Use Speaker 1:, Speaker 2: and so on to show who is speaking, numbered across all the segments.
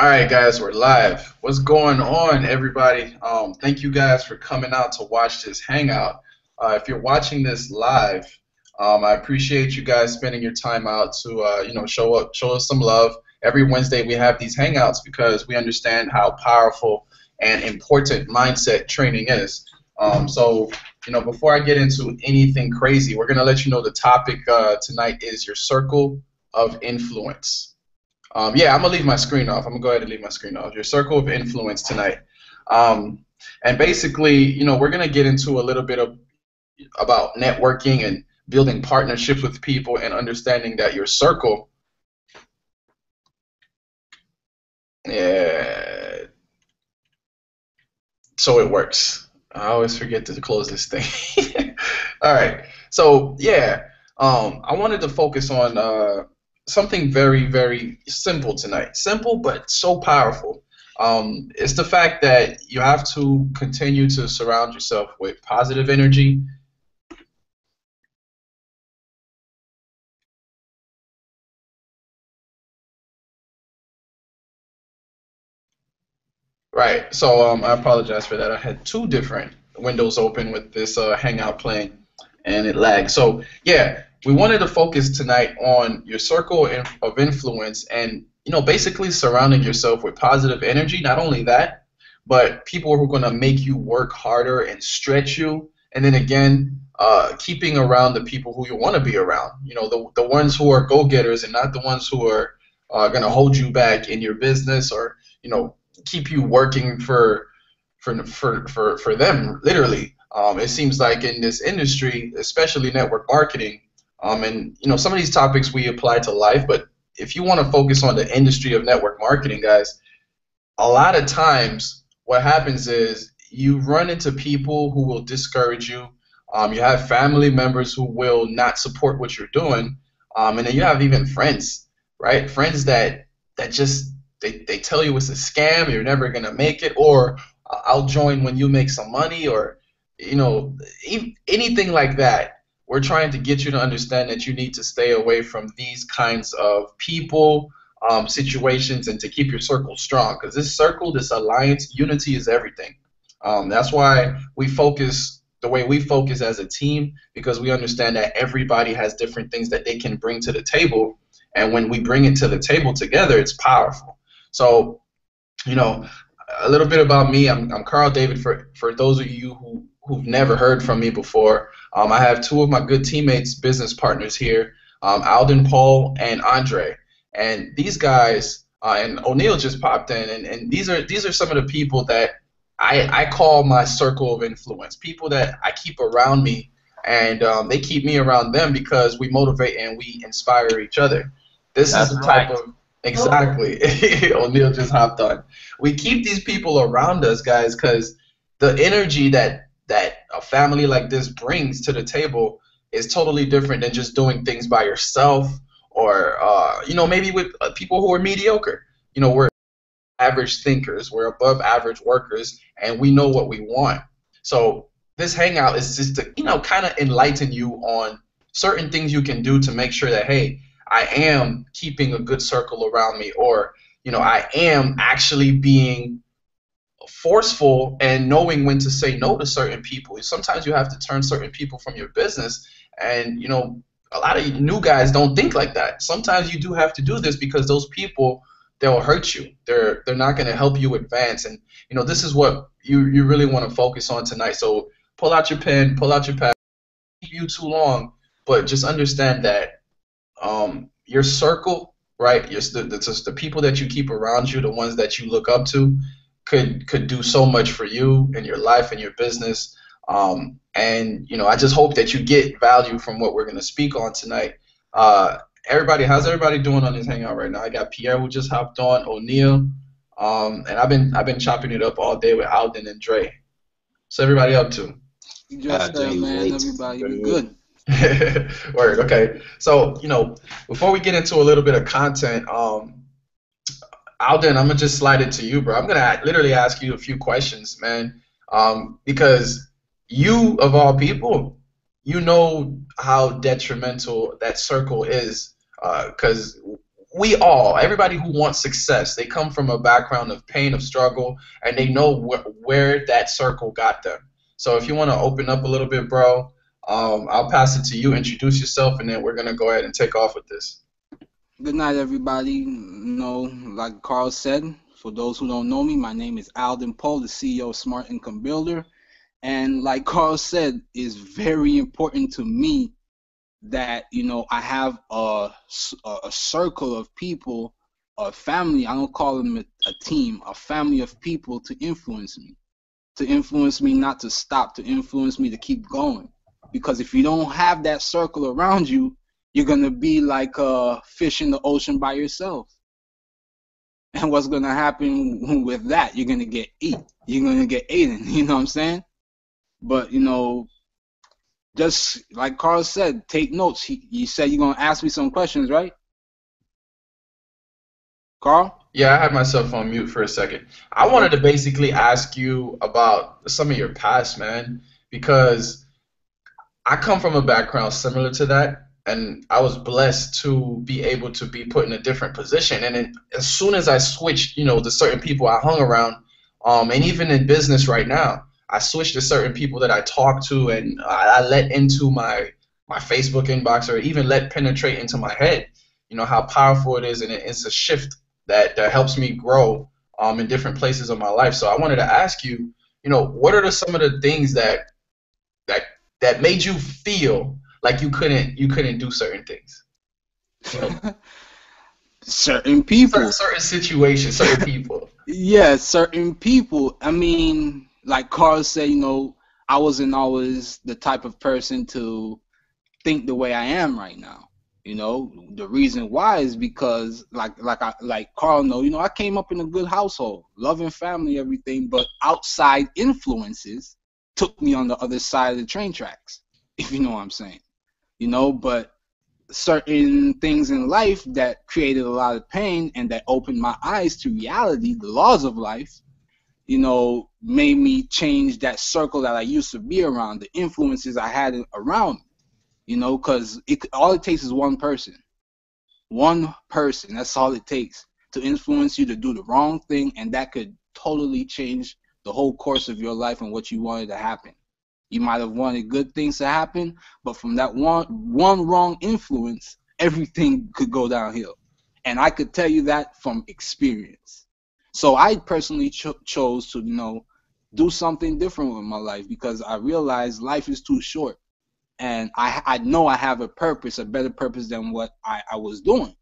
Speaker 1: All right, guys, we're live. What's going on, everybody? Thank you guys for coming out to watch this hangout. If you're watching this live, I appreciate you guys spending your time out to, show up, show us some love. Every Wednesday we have these hangouts because we understand how powerful and important mindset training is. Before I get into anything crazy, we're gonna let you know the topic tonight is your circle of influence. Yeah, I'm gonna leave my screen off. I'm gonna go ahead and leave my screen off. Your circle of influence tonight, um, and basically, we're gonna get into a little bit of about networking and building partnerships with people and understanding that your circle. Yeah, so it works. I always forget to close this thing. All right. So yeah, I wanted to focus on something very, very simple tonight. Simple, but so powerful. It's the fact that you have to continue to surround yourself with positive energy. Right. So I apologize for that. I had two different windows open with this Hangout playing, and it lagged. So yeah, we wanted to focus tonight on your circle of influence, and basically surrounding yourself with positive energy. Not only that, but people who are going to make you work harder and stretch you, and then again, keeping around the people who you want to be around. The ones who are go-getters and not the ones who are going to hold you back in your business or keep you working for them literally. It seems like in this industry, especially network marketing, and some of these topics we apply to life, but if you want to focus on the industry of network marketing, guys, a lot of times what happens is you run into people who will discourage you. You have family members who will not support what you're doing, and then you have even friends, right? Friends that just they tell you it's a scam, you're never gonna make it, or I'll join when you make some money, or anything like that. We're trying to get you to understand that you need to stay away from these kinds of people, situations, and to keep your circle strong. Because this circle, this alliance, unity is everything. That's why we focus the way we focus as a team, because we understand that everybody has different things that they can bring to the table, and when we bring it to the table together, it's powerful. So, you know, a little bit about me. I'm Carl David. For those of you who've never heard from me before, I have two of my good teammates, business partners here, Alden Paul and Andre. And these guys, and O'Neill just popped in, and these are some of the people that I call my circle of influence, people that I keep around me, and they keep me around them because we motivate and we inspire each other. This is
Speaker 2: That's
Speaker 1: the type
Speaker 2: right.
Speaker 1: of exactly. O'Neill just hopped on. We keep these people around us, guys, because the energy that a family like this brings to the table is totally different than just doing things by yourself or maybe with people who are mediocre. We're average thinkers, we're above average workers, and we know what we want. So this hangout is just to kind of enlighten you on certain things you can do to make sure that, hey, I am keeping a good circle around me, or I am actually being forceful and knowing when to say no to certain people. Sometimes you have to turn certain people from your business, and a lot of new guys don't think like that. Sometimes you do have to do this because those people, they'll hurt you. They're not going to help you advance, and this is what you really want to focus on tonight. So pull out your pen, pull out your pad. Keep you too long, but just understand that your circle, right? The people that you keep around you, the ones that you look up to, could do so much for you in your life and your business. And I just hope that you get value from what we're going to speak on tonight. Everybody, how's everybody doing on this hangout right now? I got Pierre who just hopped on, O'Neill, and I've been chopping it up all day with Alden and Dre. So everybody up to?
Speaker 3: Just that,
Speaker 2: Doing
Speaker 3: man.
Speaker 2: great.
Speaker 3: Everybody be
Speaker 2: Doing great.
Speaker 3: good.
Speaker 1: Word. Okay. So before we get into a little bit of content, Alden, I'm gonna just slide it to you, bro. I'm gonna literally ask you a few questions, man, because you, of all people, you know how detrimental that circle is, because everybody who wants success, they come from a background of pain, of struggle, and they know where that circle got them. So if you want to open up a little bit, bro, I'll pass it to you. Introduce yourself, and then we're gonna go ahead and take off with this.
Speaker 2: Good night, everybody. Like Carl said, for those who don't know me, my name is Alden Poe, the CEO of Smart Income Builder. And like Carl said, it's very important to me that, I have a circle of people, a family. I don't call them a team, a family of people to influence me not to stop, to influence me to keep going. Because if you don't have that circle around you, you're going to be like a fish in the ocean by yourself. And what's going to happen with that? You're going to get eaten. You're going to get eaten. You know what I'm saying? But, just like Carl said, take notes. You said you're going to ask me some questions, right? Carl?
Speaker 1: Yeah, I had myself on mute for a second. I wanted to basically ask you about some of your past, man, because I come from a background similar to that, and I was blessed to be able to be put in a different position. And then as soon as I switched, to certain people I hung around, and even in business right now, I switched to certain people that I talk to, and I let into my Facebook inbox, or even let penetrate into my head. You know how powerful it is, and it's a shift that helps me grow in different places of my life. So I wanted to ask you, what are some of the things that that made you feel like you couldn't do certain things? You know,
Speaker 2: Certain people.
Speaker 1: certain situations, certain people.
Speaker 2: Yeah, certain people. I mean, like Carl said, I wasn't always the type of person to think the way I am right now. The reason why is because like Carl know, I came up in a good household, loving family, everything, but outside influences took me on the other side of the train tracks, if you know what I'm saying. But certain things in life that created a lot of pain and that opened my eyes to reality, the laws of life, made me change that circle that I used to be around, the influences I had around me. Because all it takes is one person. One person, that's all it takes to influence you to do the wrong thing, and that could totally change the whole course of your life and what you wanted to happen. You might have wanted good things to happen, but from that one wrong influence, everything could go downhill. And I could tell you that from experience. So I personally chose to, do something different with my life because I realized life is too short. And I know I have a purpose, a better purpose than what I was doing,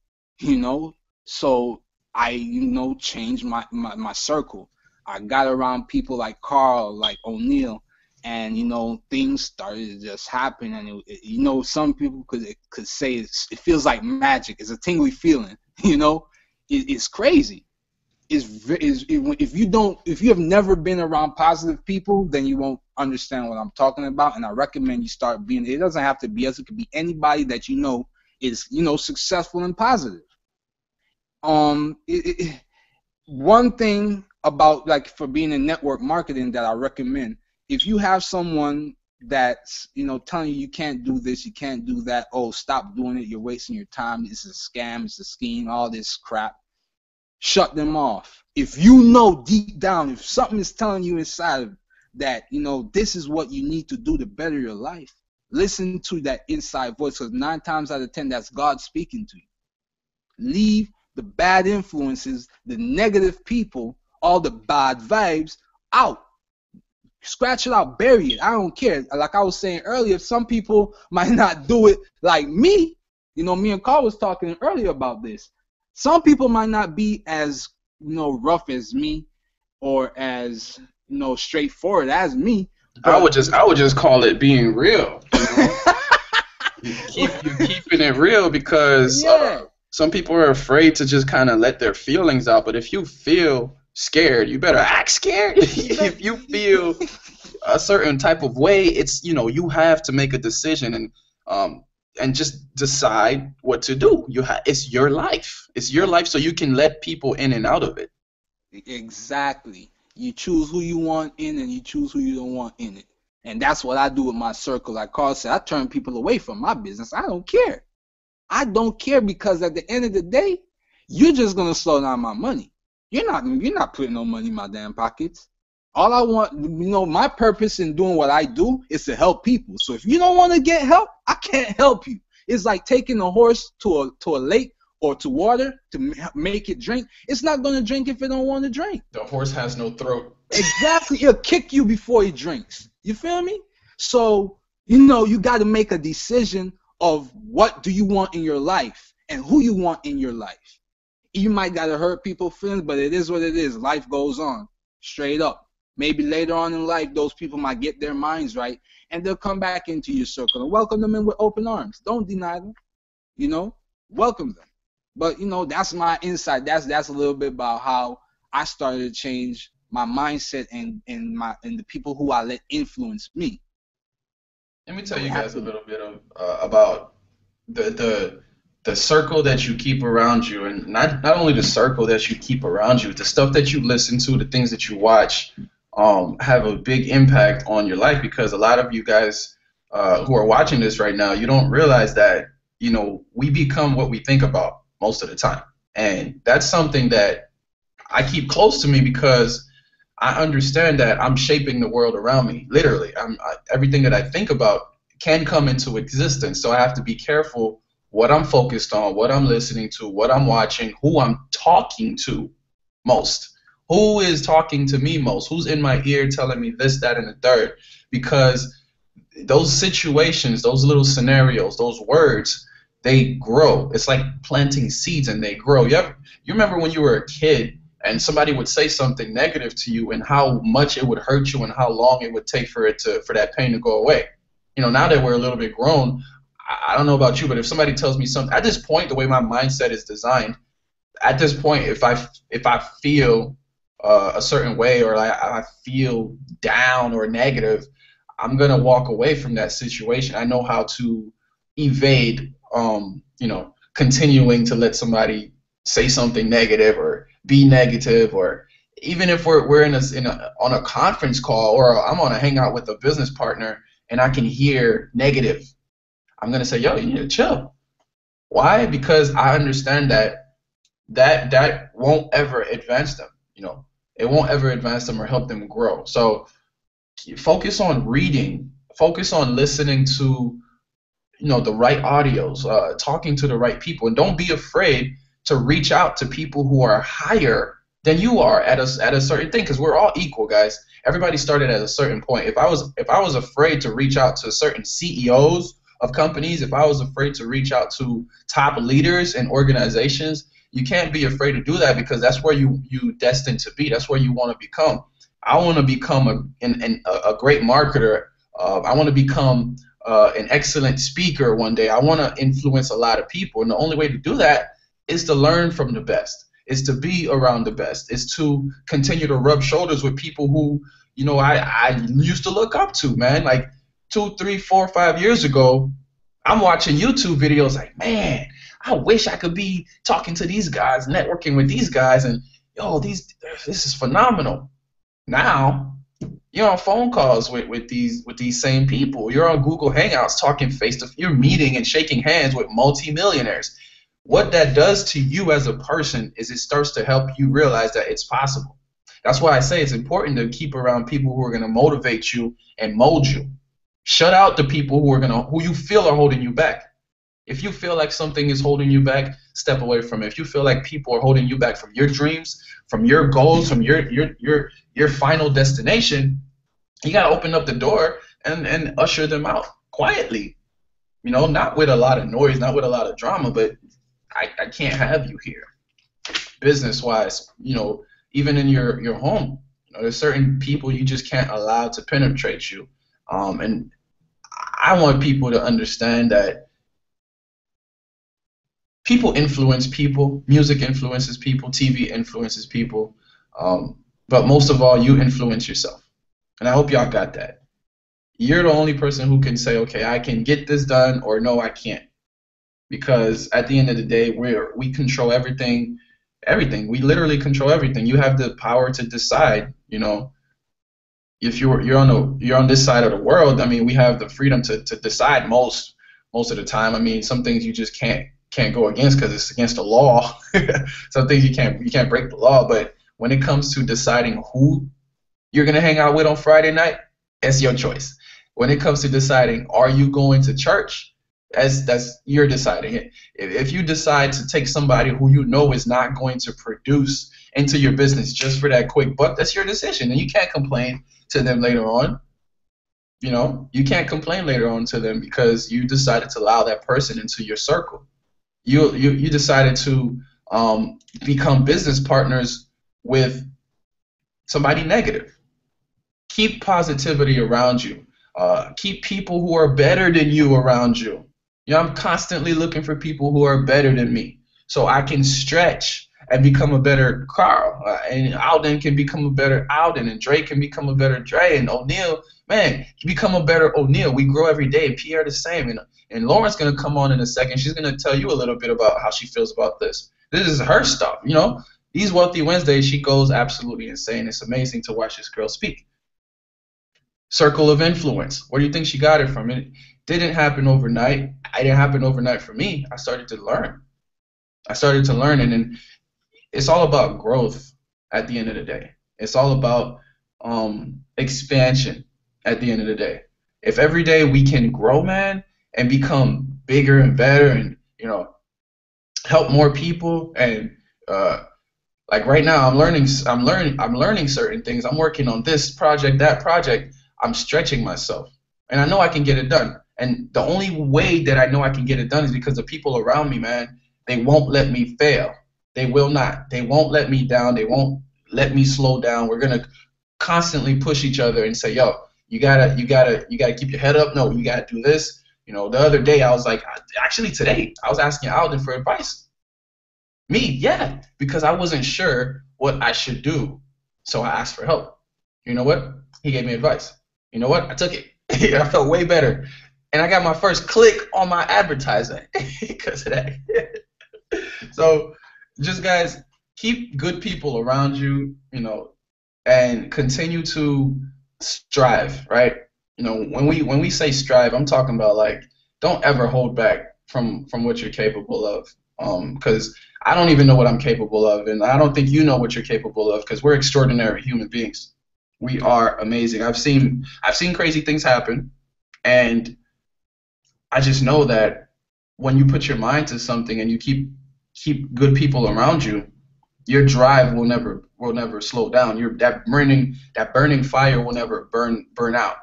Speaker 2: So I, changed my circle. I got around people like Carl, like O'Neal, and, things started to just happen. And, some people could say it feels like magic. It's a tingly feeling, It's crazy. If you have never been around positive people, then you won't understand what I'm talking about. And I recommend you start being. It doesn't have to be us. It could be anybody that is successful and positive. One thing about for being in network marketing that I recommend, if you have someone that's telling you can't do this, you can't do that, oh, stop doing it, you're wasting your time, it's a scam, it's a scheme, all this crap. Shut them off. If you know deep down, if something is telling you inside that, this is what you need to do to better your life, listen to that inside voice, because 9 times out of 10, that's God speaking to you. Leave the bad influences, the negative people, all the bad vibes out. Scratch it out, bury it. I don't care. Like I was saying earlier, some people might not do it like me. Me and Carl was talking earlier about this. Some people might not be as rough as me or as straightforward as me.
Speaker 1: I would just call it being real. You're keeping it real because
Speaker 2: yeah.
Speaker 1: Some people are afraid to just kind of let their feelings out. But if you feel scared, you better act scared. If you feel a certain type of way, it's you have to make a decision and just decide what to do. It's your life. It's your life, so you can let people in and out of it.
Speaker 2: Exactly. You choose who you want in, and you choose who you don't want in it. And that's what I do with my circle. Like Carl said, I turn people away from my business. I don't care. I don't care because at the end of the day, you're just gonna slow down my money. You're not putting no money in my damn pockets. All I want, my purpose in doing what I do is to help people. So if you don't want to get help, I can't help you. It's like taking a horse to a lake or to water to make it drink. It's not gonna drink if it don't want to drink.
Speaker 1: The horse has no throat.
Speaker 2: Exactly. It'll kick you before it drinks. You feel me? So, you got to make a decision of what do you want in your life and who you want in your life. You might got to hurt people's feelings, but it is what it is. Life goes on. Straight up. Maybe later on in life, those people might get their minds right, and they'll come back into your circle and welcome them in with open arms. Don't deny them. Welcome them. But, that's my insight. That's a little bit about how I started to change my mindset and the people who I let influence me.
Speaker 1: Let me tell you guys a little bit about the circle that you keep around you, and not only the circle that you keep around you, the stuff that you listen to, the things that you watch, have a big impact on your life. Because a lot of you guys who are watching this right now, you don't realize that we become what we think about most of the time, and that's something that I keep close to me because I understand that I'm shaping the world around me. Literally, everything that I think about can come into existence. So I have to be careful what I'm focused on, what I'm listening to, what I'm watching, who I'm talking to most. Who is talking to me most? Who's in my ear telling me this, that, and the third? Because those situations, those little scenarios, those words, they grow. It's like planting seeds and they grow. You remember when you were a kid and somebody would say something negative to you and how much it would hurt you and how long it would take for that pain to go away. Now that we're a little bit grown, I don't know about you, but if somebody tells me something, at this point, the way my mindset is designed, at this point, if I feel a certain way or I feel down or negative, I'm going to walk away from that situation. I know how to evade, continuing to let somebody say something negative or be negative, or even if we're on a conference call or I'm on a hangout with a business partner and I can hear negative, I'm gonna say, yo, you need to chill. Why? Because I understand that won't ever advance them. It won't ever advance them or help them grow. So focus on reading, focus on listening to the right audios, talking to the right people, and don't be afraid to reach out to people who are higher than you are at a certain thing, because we're all equal, guys. Everybody started at a certain point. If I was afraid to reach out to certain CEOs of companies, if I was afraid to reach out to top leaders in organizations, you can't be afraid to do that, because that's where you destined to be. That's where you want to become. I want to become a great marketer. I want to become an excellent speaker one day. I want to influence a lot of people, and the only way to do that is to learn from the best, is to be around the best, is to continue to rub shoulders with people who, I used to look up to, man. Like 2, 3, 4, 5 years ago, I'm watching YouTube videos like, man, I wish I could be talking to these guys, networking with these guys, and this is phenomenal. Now, you're on phone calls with these same people. You're on Google Hangouts talking face-to-face. You're meeting and shaking hands with multimillionaires. What that does to you as a person is it starts to help you realize that it's possible. That's why I say it's important to keep around people who are going to motivate you and mold you. Shut out the people who you feel are holding you back. If you feel like something is holding you back, step away from it. If you feel like people are holding you back from your dreams, from your goals, from your final destination, you got to open up the door and usher them out quietly. Not with a lot of noise, not with a lot of drama, but I can't have you here. Business-wise, even in your home, there's certain people you just can't allow to penetrate you. And I want people to understand that people influence people. Music influences people. TV influences people. But most of all, you influence yourself. And I hope y'all got that. You're the only person who can say, okay, I can get this done, or no, I can't. Because at the end of the day, we control everything. We literally control everything. You have the power to decide. If you're on this side of the world, I mean, we have the freedom to decide most of the time. I mean, some things you just can't can't go against because it's against the law. Some things you can't break the law. But when it comes to deciding who you're gonna hang out with on Friday night, it's your choice. When it comes to deciding are you going to church, that's you're deciding it. If you decide to take somebody who you know is not going to produce into your business just for that quick buck, that's your decision, and you can't complain to them later on. You know, you can't complain later on to them because you decided to allow that person into your circle. You decided to become business partners with somebody negative. Keep positivity around you. Keep people who are better than you around you. You know, I'm constantly looking for people who are better than me so I can stretch and become a better Carl. And Alden can become a better Alden, and Dre can become a better Dre, and O'Neal, man, become a better O'Neal. We grow every day, and Pierre the same. And Lauren's going to come on in a second. She's going to tell you a little bit about how she feels about this. This is her stuff, you know. These Wealthy Wednesdays, she goes absolutely insane. It's amazing to watch this girl speak. Circle of influence. Where do you think she got it from? It didn't happen overnight. It didn't happen overnight for me. I started to learn. And then it's all about growth at the end of the day. It's all about expansion at the end of the day. If every day we can grow, man, and become bigger and better, and you know, help more people, and like right now, I'm learning certain things. I'm working on this project, that project. I'm stretching myself, and I know I can get it done. And the only way that I know I can get it done is because the people around me, man, they won't let me fail. They will not. They won't let me down. They won't let me slow down. We're gonna constantly push each other and say, yo, you gotta keep your head up. No, you gotta do this. You know, the other day I was like, actually today I was asking Alden for advice. Me, yeah, because I wasn't sure what I should do, so I asked for help. You know what? He gave me advice. You know what? I took it. I felt way better. And I got my first click on my advertising because of that. So just, guys, keep good people around you, you know, and continue to strive, right? You know, when we say strive, I'm talking about, like, don't ever hold back from what you're capable of. Because I don't even know what I'm capable of, and I don't think you know what you're capable of, because we're extraordinary human beings. We are amazing. I've seen crazy things happen, and I just know that when you put your mind to something and you keep good people around you, your drive will never slow down. That burning fire will never burn out.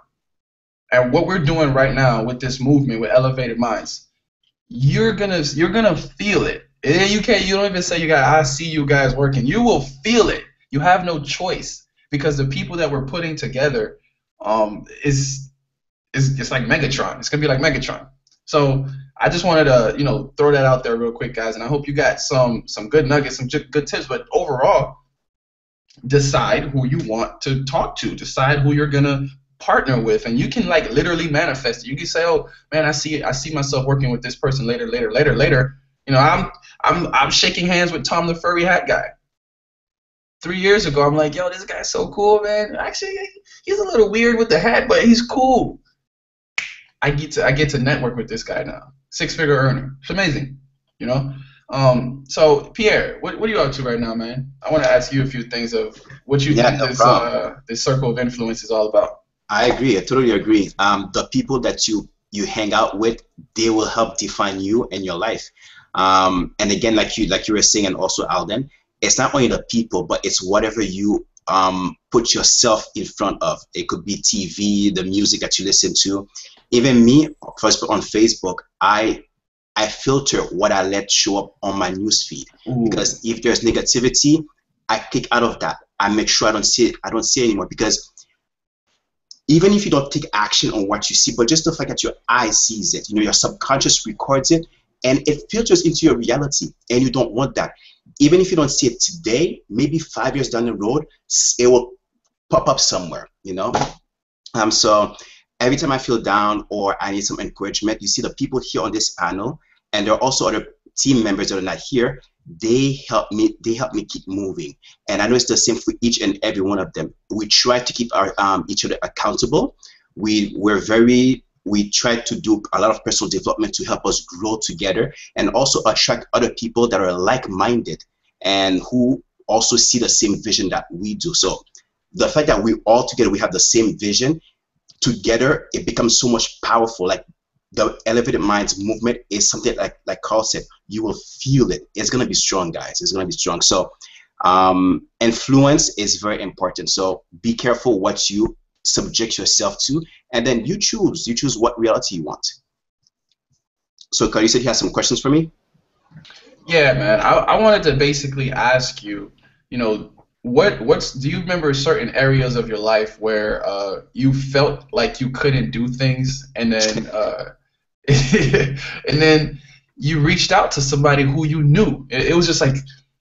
Speaker 1: And what we're doing right now with this movement, with Elevated Minds, you're gonna feel it. And you don't even say I see you guys working. You will feel it. You have no choice, because the people that we're putting together is like Megatron. It's gonna be like Megatron. So I just wanted to, you know, throw that out there real quick, guys, and I hope you got some good nuggets, some good tips. But overall, decide who you want to talk to. Decide who you're gonna partner with, and you can, like, literally manifest it. You can say, oh man, I see myself working with this person later. You know, I'm shaking hands with Tom the Furry Hat Guy. 3 years ago, I'm like, yo, this guy's so cool, man. Actually, he's a little weird with the hat, but he's cool. I get to network with this guy now. 6-figure earner. It's amazing, you know. So Pierre, what are you up to right now, man? I want to ask you a few things of what you think this circle of influence is all about.
Speaker 3: I agree. I totally agree. The people that you hang out with, they will help define you and your life. And again, like you were saying, and also Alden, it's not only the people, but it's whatever you put yourself in front of. It could be TV, the music that you listen to. Even me, first on Facebook, I filter what I let show up on my newsfeed. Because if there's negativity, I click out of that. I make sure I don't see it. I don't see it anymore, because even if you don't take action on what you see, but just the fact that your eye sees it, you know, your subconscious records it, and it filters into your reality, and you don't want that. Even if you don't see it today, maybe 5 years down the road, it will pop up somewhere, you know. So every time I feel down or I need some encouragement, you see the people here on this panel, and there are also other team members that are not here. They help me keep moving, and I know it's the same for each and every one of them. We try to keep our each other accountable. We're very we try to do a lot of personal development to help us grow together and also attract other people that are like-minded and who also see the same vision that we do. So the fact that we all together, we have the same vision, together, it becomes so much powerful. Like the Elevated Minds movement is something like Carl said, you will feel it. It's going to be strong, guys. It's going to be strong. So influence is very important. So be careful what you subject yourself to, and then you choose what reality you want. So Carl, you said you had some questions for me?
Speaker 1: Yeah, man. I wanted to basically ask you, you know, do you remember certain areas of your life where you felt like you couldn't do things, and then and then you reached out to somebody who you knew? It was just like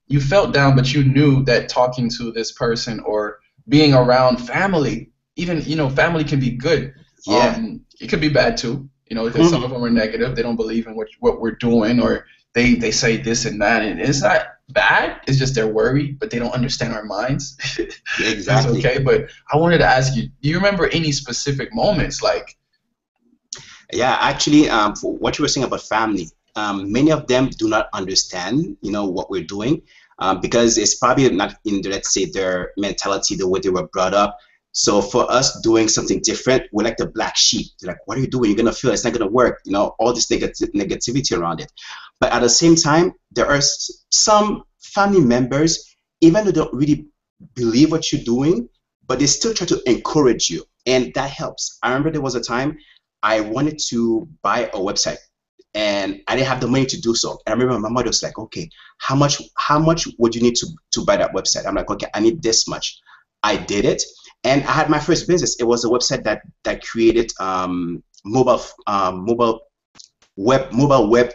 Speaker 1: you felt down, but you knew that talking to this person or being around family, even, you know, family can be good.
Speaker 3: Yeah.
Speaker 1: It could be bad too, you know, because some of them are negative. They don't believe in what we're doing, or they say this and that, and it's not bad. It's just they're worried, but they don't understand our minds.
Speaker 3: Exactly.
Speaker 1: It's okay, but I wanted to ask you, do you remember any specific moments like?
Speaker 3: Yeah, actually, for what you were saying about family, many of them do not understand, you know, what we're doing, because it's probably not in, let's say, their mentality, the way they were brought up. So for us doing something different, we're like the black sheep. They're like, what are you doing? You're going to feel it's not going to work. You know, all this negativity around it. But at the same time, there are some family members, even though they don't really believe what you're doing, but they still try to encourage you. And that helps. I remember there was a time I wanted to buy a website, and I didn't have the money to do so. And I remember my mother was like, okay, how much would you need to buy that website? I'm like, okay, I need this much. I did it, and I had my first business. It was a website that created mobile web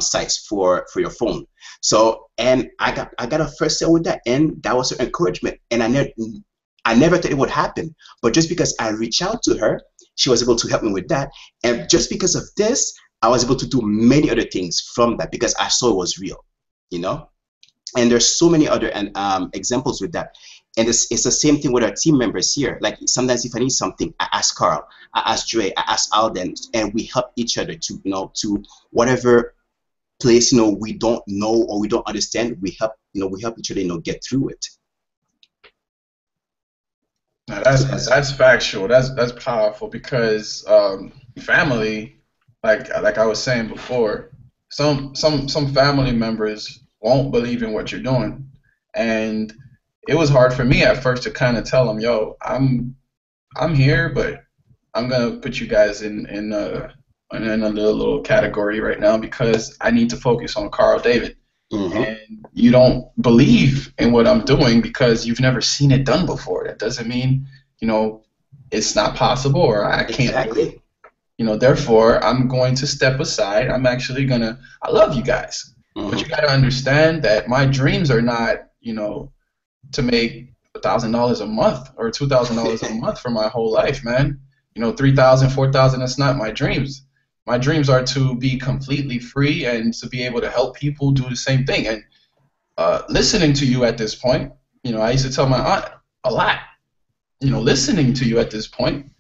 Speaker 3: sites for your phone. So, and I got a first sale with that, and that was her encouragement. And I never thought it would happen, but just because I reached out to her, she was able to help me with that. And just because of this, I was able to do many other things from that because I saw it was real, you know. And there's so many other examples with that. And it's the same thing with our team members here. Like sometimes if I need something, I ask Carl, I ask Dre, I ask Alden, and we help each other to, you know, to whatever place, you know, we don't know or we don't understand, we help each other, you know, get through it.
Speaker 1: Now that's factual. That's powerful because family, like I was saying before, some family members won't believe in what you're doing, and it was hard for me at first to kind of tell them, yo, I'm here, but I'm gonna put you guys in a little category right now because I need to focus on Carl David. And you don't believe in what I'm doing because you've never seen it done before. That doesn't mean, you know, it's not possible or I can't do it. You know, therefore, I'm going to step aside. I love you guys. But you got to understand that my dreams are not, you know, to make $1,000 a month or $2,000 a month for my whole life, man. You know, $3,000, $4,000, that's not my dreams. My dreams are to be completely free and to be able to help people do the same thing. And listening to you at this point, you know, I used to tell my aunt a lot, you know, listening to you at this point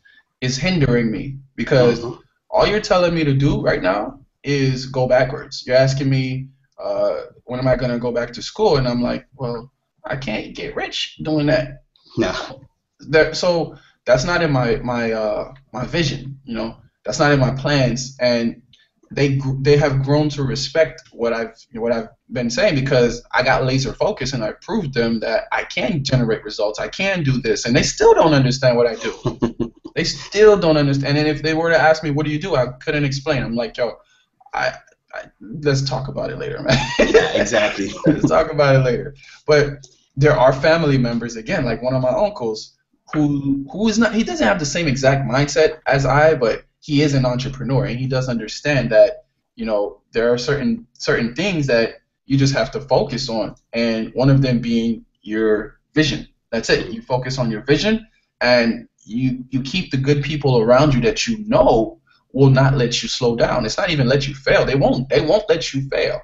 Speaker 1: is hindering me because all you're telling me to do right now is go backwards. You're asking me, when am I going to go back to school? And I'm like, well, I can't get rich doing that.
Speaker 3: No.
Speaker 1: So that's not in my vision, you know. That's not in my plans, and they have grown to respect what I've been saying because I got laser focused and I proved them that I can generate results. I can do this, and they still don't understand what I do. They still don't understand. And if they were to ask me, "What do you do?" I couldn't explain. I'm like, "Yo, let's talk about it later, man."
Speaker 3: Yeah, exactly.
Speaker 1: Let's talk about it later. But there are family members, again, like one of my uncles, who is not. He doesn't have the same exact mindset as I, but he is an entrepreneur, and he does understand that, you know, there are certain things that you just have to focus on, and one of them being your vision. That's it. You focus on your vision, and you keep the good people around you that you know will not let you slow down. It's not even let you fail. They won't let you fail.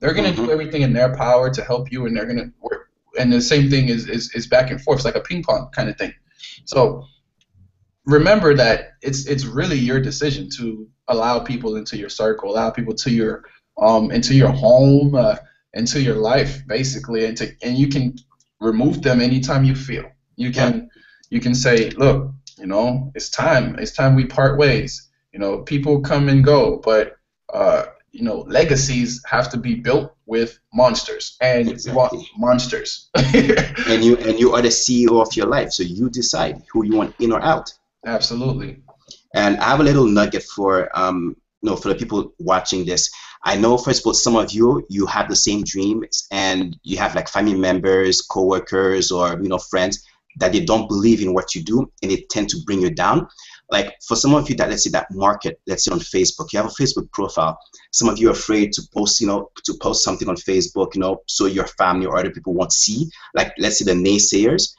Speaker 1: They're gonna do everything in their power to help you, and they're gonna work. And the same thing is back and forth. It's like a ping pong kind of thing. So remember that it's really your decision to allow people into your circle, allow people to your into your home, into your life, basically, and you can remove them anytime you feel. You
Speaker 3: Yeah.
Speaker 1: can say, look, it's time we part ways. People come and go, but legacies have to be built with monsters, and we want
Speaker 3: Exactly.
Speaker 1: monsters.
Speaker 3: And you are the CEO of your life, so you decide who you want in or out.
Speaker 1: Absolutely.
Speaker 3: And I have a little nugget for for the people watching this. I know, first of all, some of you have the same dreams, and you have like family members, coworkers, or friends that they don't believe in what you do, and they tend to bring you down. Like for some of you that, let's say, that market, let's say on Facebook, you have a Facebook profile. Some of you are afraid to post, to post something on Facebook, so your family or other people won't see. Like, let's say the naysayers.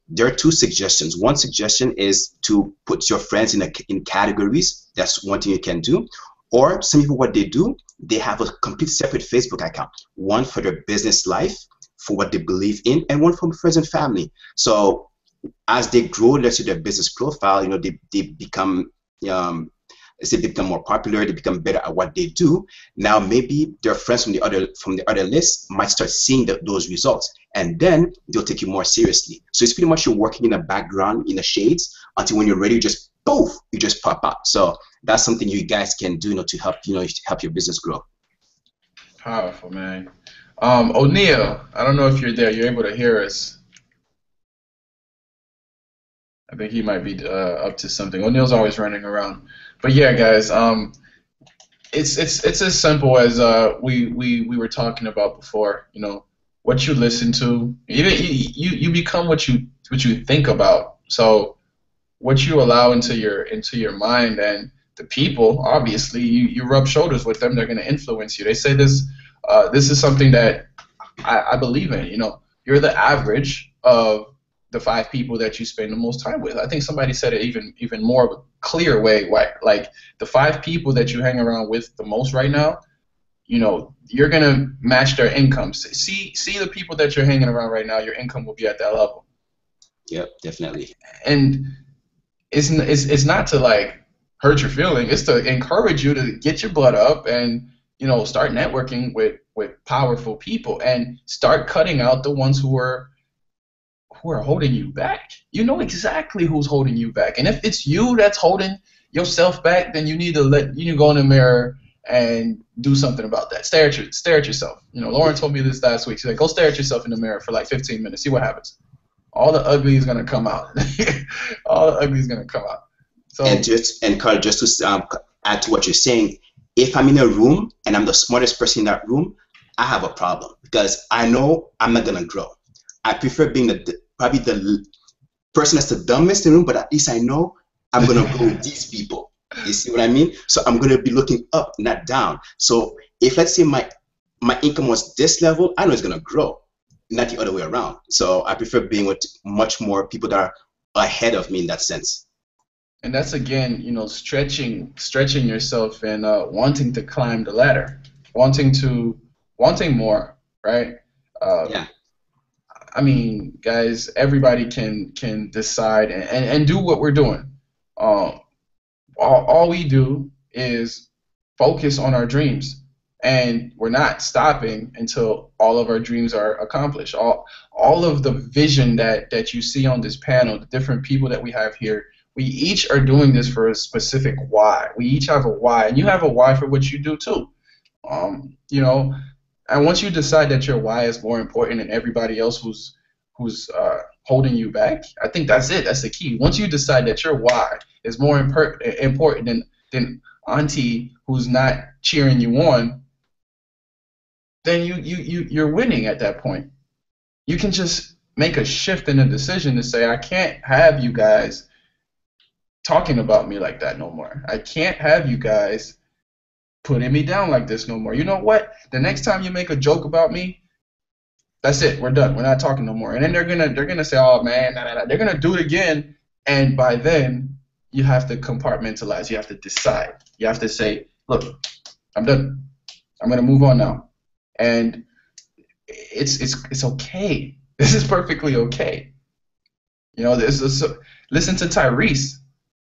Speaker 3: There are two suggestions. One suggestion is to put your friends in categories. That's one thing you can do. Or some people, what they do, they have a complete separate Facebook account. One for their business life, for what they believe in, and one for friends and family. So as they grow, let's say, their business profile, they become let's say they become more popular, they become better at what they do. Now maybe their friends from the other list might start seeing those results, and then they'll take you more seriously. So it's pretty much you're working in the background, in the shades, until when you're ready, you just poof, you just pop out. So that's something you guys can do, to help help your business grow.
Speaker 1: Powerful, man. O'Neal, I don't know if you're there. You're able to hear us. I think he might be up to something. O'Neal's always running around. But yeah, guys, it's as simple as we were talking about before. What you listen to, you become what you think about. So what you allow into your mind, and the people, obviously, you rub shoulders with them. They're going to influence you. They say this is something that I believe in. You're the average of the 5 people that you spend the most time with. I think somebody said it even more of a clear way. Like the 5 people that you hang around with the most right now, you're gonna match their incomes. See the people that you're hanging around right now, your income will be at that level.
Speaker 3: Yep, definitely.
Speaker 1: And it's not to like hurt your feeling. It's to encourage you to get your blood up and start networking with powerful people, and start cutting out the ones who are holding you back. You know exactly who's holding you back. And if it's you that's holding yourself back, then you need to go in the mirror and do something about that. Stare at yourself. Lauren told me this last week. She said, go stare at yourself in the mirror for like 15 minutes. See what happens. All the ugly is going to come out. All the ugly is going to come out. So,
Speaker 3: and Carl, just to add to what you're saying, if I'm in a room and I'm the smartest person in that room, I have a problem, because I know I'm not going to grow. I prefer being probably the person that's the dumbest in the room, but at least I know I'm going to go with these people. You see what I mean? So I'm going to be looking up, not down. So if, let's say, my income was this level, I know it's going to grow, not the other way around. So I prefer being with much more people that are ahead of me in that sense.
Speaker 1: And that's, again, stretching yourself and wanting to climb the ladder, wanting more, right?
Speaker 3: Yeah.
Speaker 1: I mean, guys, everybody can decide and do what we're doing. All we do is focus on our dreams, and we're not stopping until all of our dreams are accomplished. All of the vision that you see on this panel, the different people that we have here, we each are doing this for a specific why. We each have a why, and you have a why for what you do too. And once you decide that your why is more important than everybody else who's holding you back, I think that's it. That's the key. Once you decide that your why is more important than Auntie who's not cheering you on, then you're winning at that point. You can just make a shift in a decision to say, I can't have you guys talking about me like that no more. I can't have you guys putting me down like this no more. You know what? The next time you make a joke about me, that's it. We're done. We're not talking no more. And then they're gonna say, oh man, nah. They're gonna do it again. And by then, you have to compartmentalize. You have to decide. You have to say, look, I'm done. I'm gonna move on now. And it's okay. This is perfectly okay. You know, listen to Tyrese.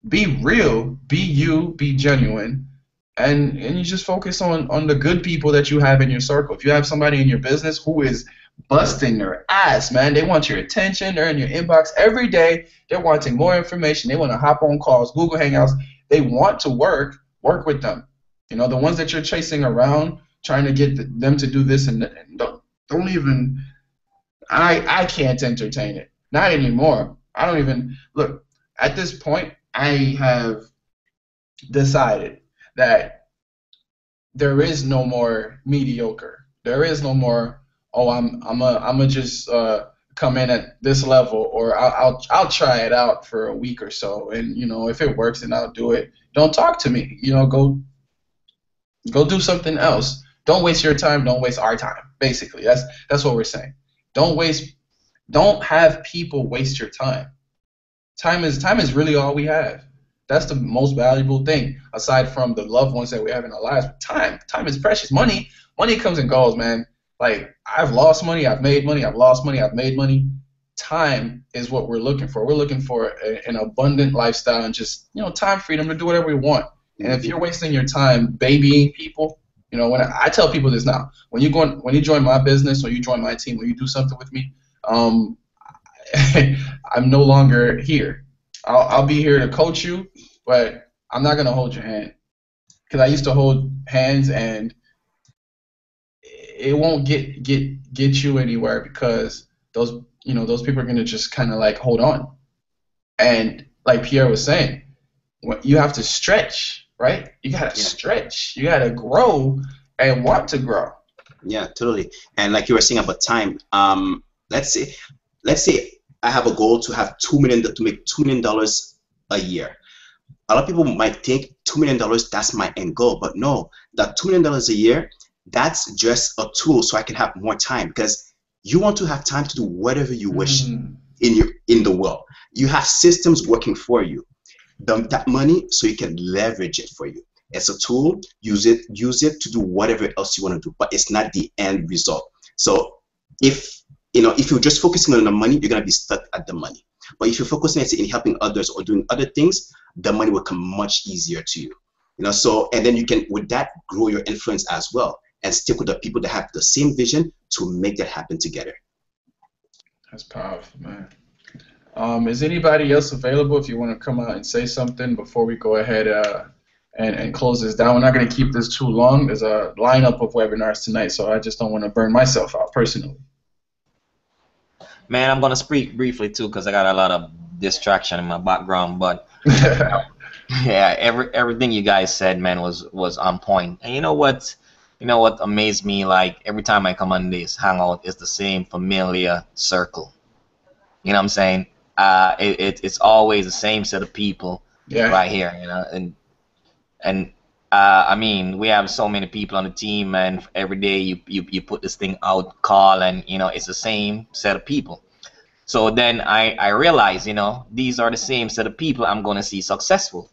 Speaker 1: Be real, be you, be genuine, and you just focus on the good people that you have in your circle. If you have somebody in your business who is busting their ass, man, they want your attention. They're in your inbox every day. They're wanting more information. They want to hop on calls, Google Hangouts. They want to work with them. You know, the ones that you're chasing around, trying to get them to do this and don't even. I can't entertain it. Not anymore. I don't even look. At this point, I have decided that there is no more mediocre. There is no more. Oh, I'm a just come in at this level, or I'll try it out for a week or so, and you know if it works, then I'll do it. Don't talk to me. You know, go do something else. Don't waste your time. Don't waste our time. Basically, that's what we're saying. Don't waste. Don't have people waste your time. Time is really all we have. That's the most valuable thing, aside from the loved ones that we have in our lives. Time is precious. Money comes and goes, man. Like I've lost money, I've made money, I've lost money, I've made money. Time is what we're looking for. We're looking for an abundant lifestyle and just time freedom to do whatever we want. And if you're wasting your time babying people, when I tell people this now, when you join my business or you join my team or you do something with me, I'm no longer here. I'll be here to coach you, but I'm not gonna hold your hand because I used to hold hands and it won't get you anywhere because those people are gonna just kind of like hold on. And like Pierre was saying, you have to stretch, right? You gotta stretch. You gotta grow and want to grow.
Speaker 3: Yeah, totally. And like you were saying about time, let's say I have a goal to have to make $2 million a year. A lot of people might think $2 million, that's my end goal, but no, that $2 million a year, that's just a tool so I can have more time, because you want to have time to do whatever you wish in the world. You have systems working for you. That money so you can leverage it for you. It's a tool. Use it to do whatever else you want to do, but it's not the end result. So if you're just focusing on the money, you're gonna be stuck at the money. But if you're focusing in helping others or doing other things, the money will come much easier to you. So and then you can with that grow your influence as well and stick with the people that have the same vision to make that happen together.
Speaker 1: That's powerful, man. Is anybody else available if you want to come out and say something before we go ahead and close this down? We're not going to keep this too long. There's a lineup of webinars tonight, so I just don't want to burn myself out personally.
Speaker 4: Man, I'm going to speak briefly too because I got a lot of distraction in my background, but yeah, everything you guys said, man, was on point. And you know what amazed me? Like every time I come on this hangout, it's the same familiar circle. You know what I'm saying? It's always the same set of people right here. And I mean, we have so many people on the team, and every day you put this thing out, call, and it's the same set of people. So then I realize, these are the same set of people I'm going to see successful,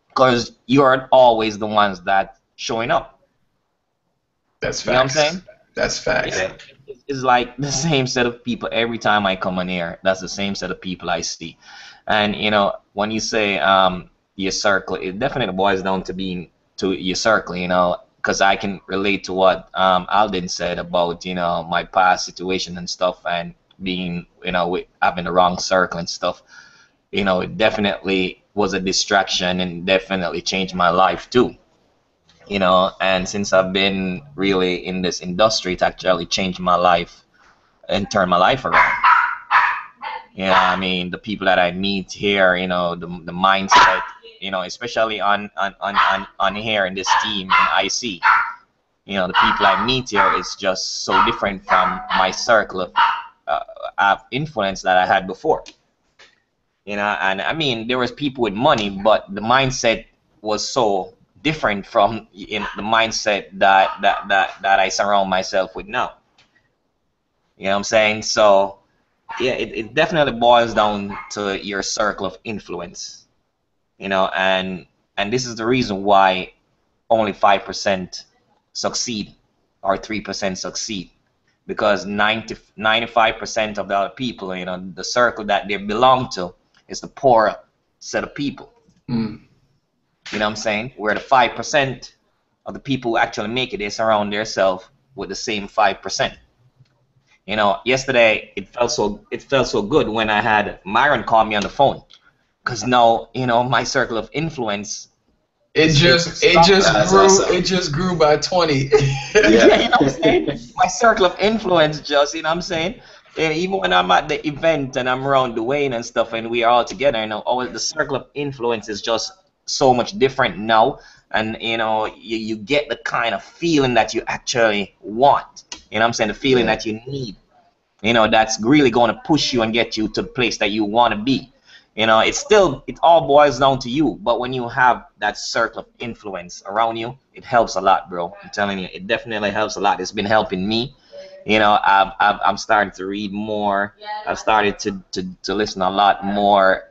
Speaker 4: because you are always the ones that showing up.
Speaker 1: That's facts.
Speaker 4: You know what I'm saying?
Speaker 1: That's facts.
Speaker 4: Yeah. It's like the same set of people every time I come on here. That's the same set of people I see. And when you say your circle, it definitely boils down to being to your circle, because I can relate to what Alden said about my past situation and stuff, and being with having the wrong circle and stuff. It definitely was a distraction and definitely changed my life too. And since I've been really in this industry, it actually changed my life and turned my life around. I mean, the people that I meet here, the mindset, especially on here in this team in IC, the people I meet here is just so different from my circle of influence that I had before. And I mean, there was people with money, but the mindset was so different from the mindset that I surround myself with now. You know what I'm saying? So yeah, it definitely boils down to your circle of influence. And this is the reason why only 5% succeed or 3% succeed. because 95% of the other people, the circle that they belong to is the poor set of people.
Speaker 1: Mm.
Speaker 4: You know what I'm saying? Where the 5% of the people who actually make it, they surround themselves with the same 5%. Yesterday it felt so good when I had Myron call me on the phone, because now my circle of influence.
Speaker 1: It just grew by 20.
Speaker 4: Yeah, you know what I'm saying? My circle of influence just, you know what I'm saying? And even when I'm at the event and I'm around Dwayne and stuff and we are all together, the circle of influence is just so much different now. And, you get the kind of feeling that you actually want. You know what I'm saying? The feeling that you need. That's really going to push you and get you to the place that you want to be. It all boils down to you. But when you have that circle of influence around you, it helps a lot, bro. I'm telling you, it definitely helps a lot. It's been helping me. I'm starting to read more. I've started to listen a lot more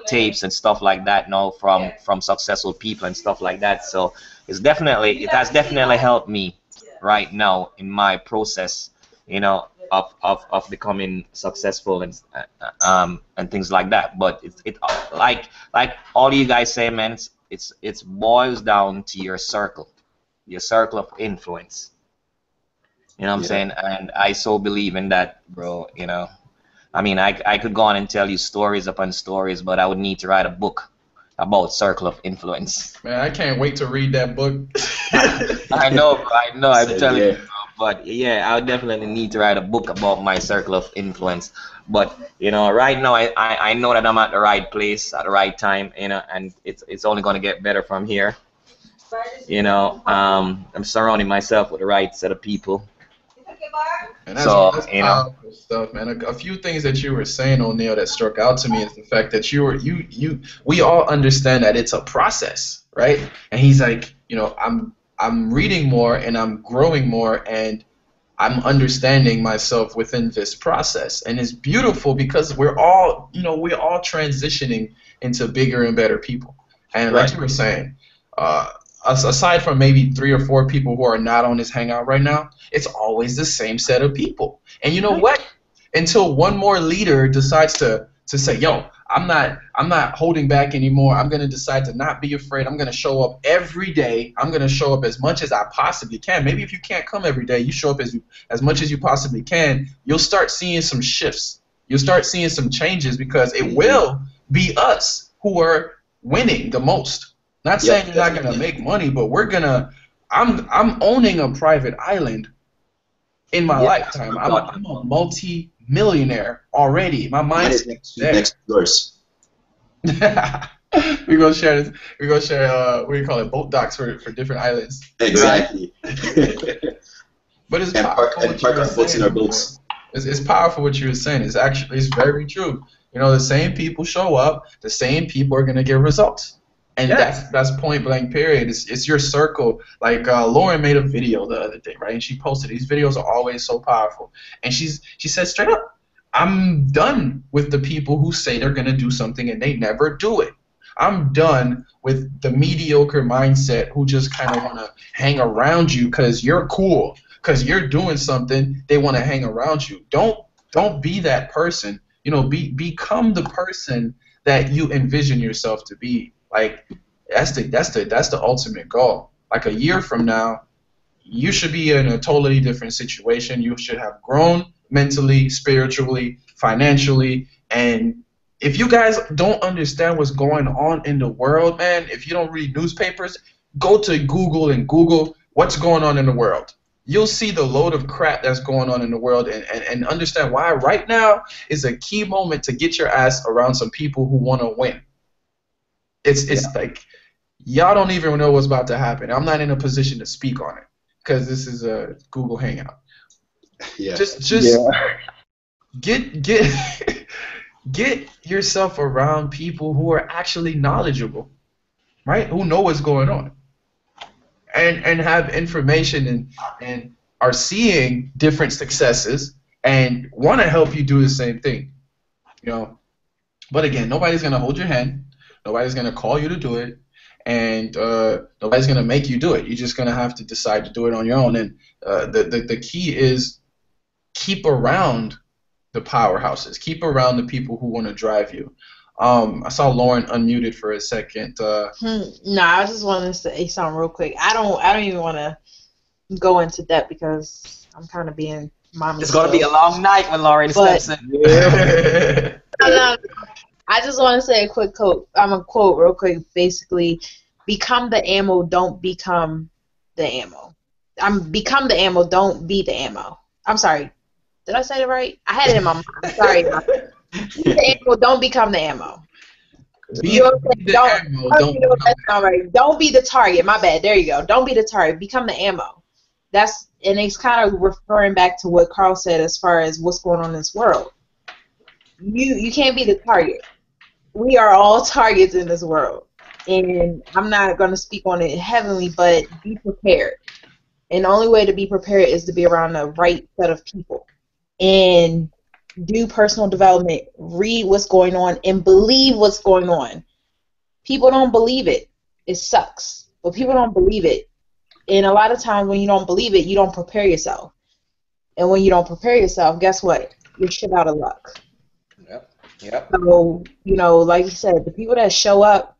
Speaker 4: tapes and stuff like that now from successful people and stuff like that. So it has definitely helped me right now in my process, of becoming successful and things like that. But it like all you guys say, man, it's boils down to your circle of influence. You know what I'm saying? And I so believe in that, bro. I mean, I could go on and tell you stories upon stories, but I would need to write a book about circle of influence.
Speaker 1: Man, I can't wait to read that book.
Speaker 4: I know, bro. I'm telling you, bro. But yeah, I would definitely need to write a book about my circle of influence. But right now I know that I'm at the right place at the right time, and it's only going to get better from here. I'm surrounding myself with the right set of people.
Speaker 1: And that's powerful stuff, man. A few things that you were saying, O'Neal, that struck out to me is the fact that we all understand that it's a process, right? And he's like, I'm reading more and I'm growing more and I'm understanding myself within this process. And it's beautiful because we're all transitioning into bigger and better people. And like you were saying, aside from maybe 3 or 4 people who are not on this hangout right now, it's always the same set of people. And you know what? Until one more leader decides to say, yo, I'm not holding back anymore. I'm going to decide to not be afraid. I'm going to show up every day. I'm going to show up as much as I possibly can. Maybe if you can't come every day, you show up as much as you possibly can. You'll start seeing some shifts. You'll start seeing some changes because it will be us who are winning the most. Not saying you're not gonna make money, but I'm owning a private island in my lifetime. I'm a multi-millionaire already. My mind is
Speaker 3: next doors.
Speaker 1: We're gonna share this. We're gonna share what do you call it? Boat docks for different islands.
Speaker 3: Exactly.
Speaker 1: But it's powerful.
Speaker 3: And park our boats in our boats.
Speaker 1: It's powerful what you were saying. It's very true. The same people show up. The same people are gonna get results. And that's point blank period. It's your circle. Like Lauren made a video the other day, right? And she posted these videos are always so powerful. And she said straight up, I'm done with the people who say they're gonna do something and they never do it. I'm done with the mediocre mindset who just kind of wanna hang around you because you're cool, because you're doing something. They wanna hang around you. Don't be that person. Become the person that you envision yourself to be. Like that's the ultimate goal. Like a year from now, you should be in a totally different situation. You should have grown mentally, spiritually, financially. And if you guys don't understand what's going on in the world, man, if you don't read newspapers, go to Google and Google what's going on in the world. You'll see the load of crap that's going on in the world and understand why right now is a key moment to get your ass around some people who want to win. It's like y'all don't even know what's about to happen. I'm not in a position to speak on it because this is a Google Hangout.
Speaker 3: Yeah.
Speaker 1: Get yourself around people who are actually knowledgeable, right? Who know what's going on, and have information and are seeing different successes and want to help you do the same thing, But again, nobody's gonna hold your hand. Nobody's going to call you to do it, and nobody's going to make you do it. You're just going to have to decide to do it on your own. And the key is keep around the powerhouses. Keep around the people who want to drive you. I saw Lauren unmuted for a second.
Speaker 5: No, I just wanted to say something real quick. I don't even want to go into depth because I'm kind of being mommy.
Speaker 4: It's gonna be a long night when Lauren steps in.
Speaker 5: No, I just want to say a quick quote. I'm a quote real quick. Basically, become the ammo, don't become the ammo. Become the ammo, don't be the ammo. I'm sorry. Did I say it right? I had it in my mind. Sorry. Be the ammo, don't become the ammo. Don't be the target. My bad. There you go. Don't be the target. Become the ammo. And it's kind of referring back to what Carl said as far as what's going on in this world. You can't be the target. We are all targets in this world. And I'm not going to speak on it heavily, but be prepared. And the only way to be prepared is to be around the right set of people. And do personal development, read what's going on, and believe what's going on. People don't believe it. It sucks. But people don't believe it. And a lot of times when you don't believe it, you don't prepare yourself. And when you don't prepare yourself, guess what? You're shit out of luck.
Speaker 4: Yep.
Speaker 5: So, like you said, the people that show up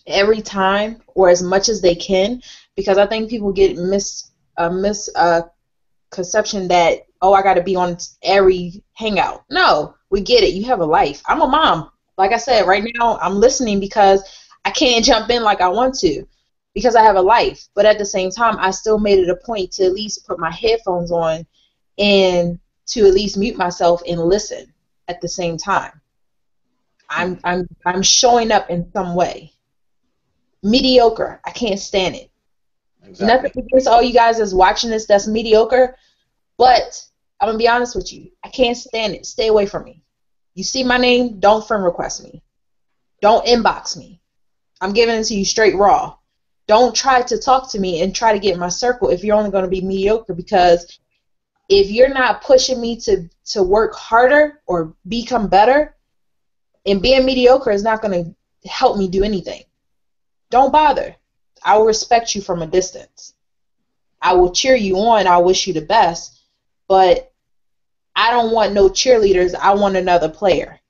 Speaker 5: every time or as much as they can, because I think people get misconception that, oh, I got to be on every hangout. No, we get it. You have a life. I'm a mom. Like I said, right now I'm listening because I can't jump in like I want to because I have a life. But at the same time, I still made it a point to at least put my headphones on and to at least mute myself and listen at the same time. I'm showing up in some way. Mediocre. I can't stand it. Exactly. Nothing against all you guys that's watching this that's mediocre, but I'm going to be honest with you. I can't stand it. Stay away from me. You see my name, don't friend request me. Don't inbox me. I'm giving it to you straight raw. Don't try to talk to me and try to get in my circle if you're only going to be mediocre, because if you're not pushing me to work harder or become better, and being mediocre is not going to help me do anything. Don't bother. I will respect you from a distance. I will cheer you on. I wish you the best. But I don't want no cheerleaders. I want another player.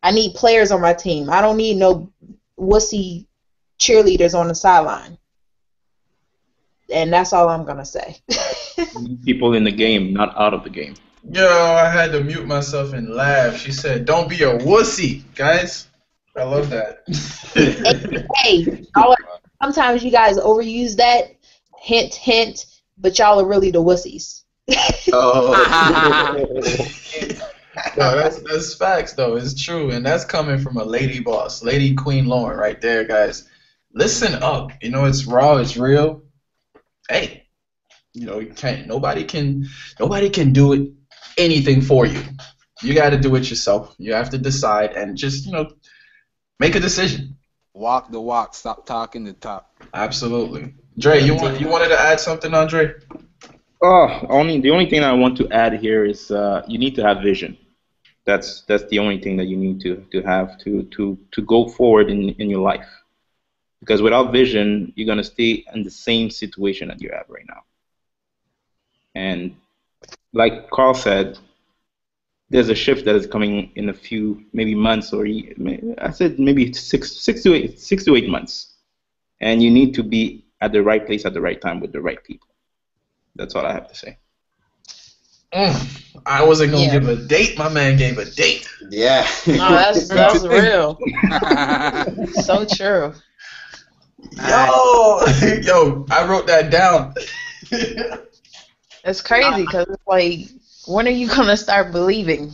Speaker 5: I need players on my team. I don't need no wussy cheerleaders on the sideline. And that's all I'm going to say.
Speaker 6: People in the game, not out of the game.
Speaker 1: Yo, I had to mute myself and laugh. She said, don't be a wussy, guys. I love that.
Speaker 5: Hey, sometimes you guys overuse that. Hint, hint. But y'all are really the wussies.
Speaker 1: No, that's facts, though. It's true. And that's coming from a lady boss. Lady Queen Lauren right there, guys. Listen up. It's raw. It's real. Hey, you can't. Nobody can do anything for you. You got to do it yourself. You have to decide and just, make a decision.
Speaker 2: Walk the walk. Stop talking the talk.
Speaker 1: Absolutely. Dre, you wanted to add something, Andre?
Speaker 6: The only thing I want to add here is you need to have vision. That's the only thing that you need to have to go forward in your life. Because without vision, you're gonna stay in the same situation that you have right now. And like Carl said, there's a shift that is coming in a few maybe months, or I said maybe six to eight months, and you need to be at the right place at the right time with the right people. That's all I have to say.
Speaker 1: I wasn't gonna give a date. My man gave a date.
Speaker 3: Yeah.
Speaker 5: No, that's real. So true.
Speaker 1: Yo, I wrote that down.
Speaker 5: It's crazy because it's like, when are you gonna start believing?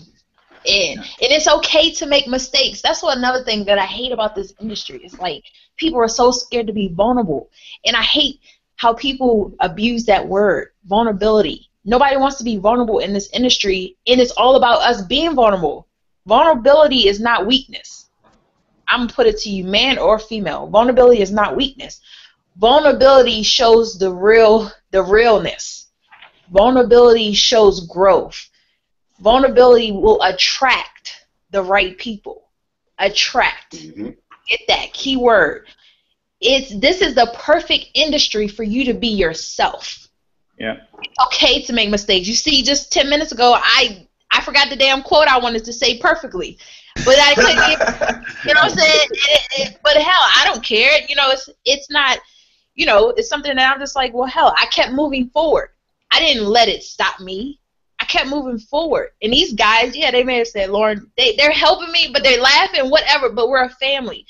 Speaker 5: And it's okay to make mistakes. That's another thing that I hate about this industry. It's like people are so scared to be vulnerable, and I hate how people abuse that word, vulnerability. Nobody wants to be vulnerable in this industry, and it's all about us being vulnerable. Vulnerability is not weakness. I'm going to put it to you, man or female. Vulnerability is not weakness. Vulnerability shows the realness. Vulnerability shows growth. Vulnerability will attract the right people. Attract.
Speaker 3: Mm-hmm.
Speaker 5: Get that key word. This is the perfect industry for you to be yourself.
Speaker 6: Yeah.
Speaker 5: It's okay to make mistakes. You see, just 10 minutes ago, I forgot the damn quote I wanted to say perfectly, but I couldn't get, you know what I'm saying? But hell, I don't care. You know, it's not, you know, it's something that I'm just like, well, hell, I kept moving forward. I didn't let it stop me. I kept moving forward. And these guys, yeah, they may have said, Lauren, they're helping me, but they're laughing, whatever, but we're a family.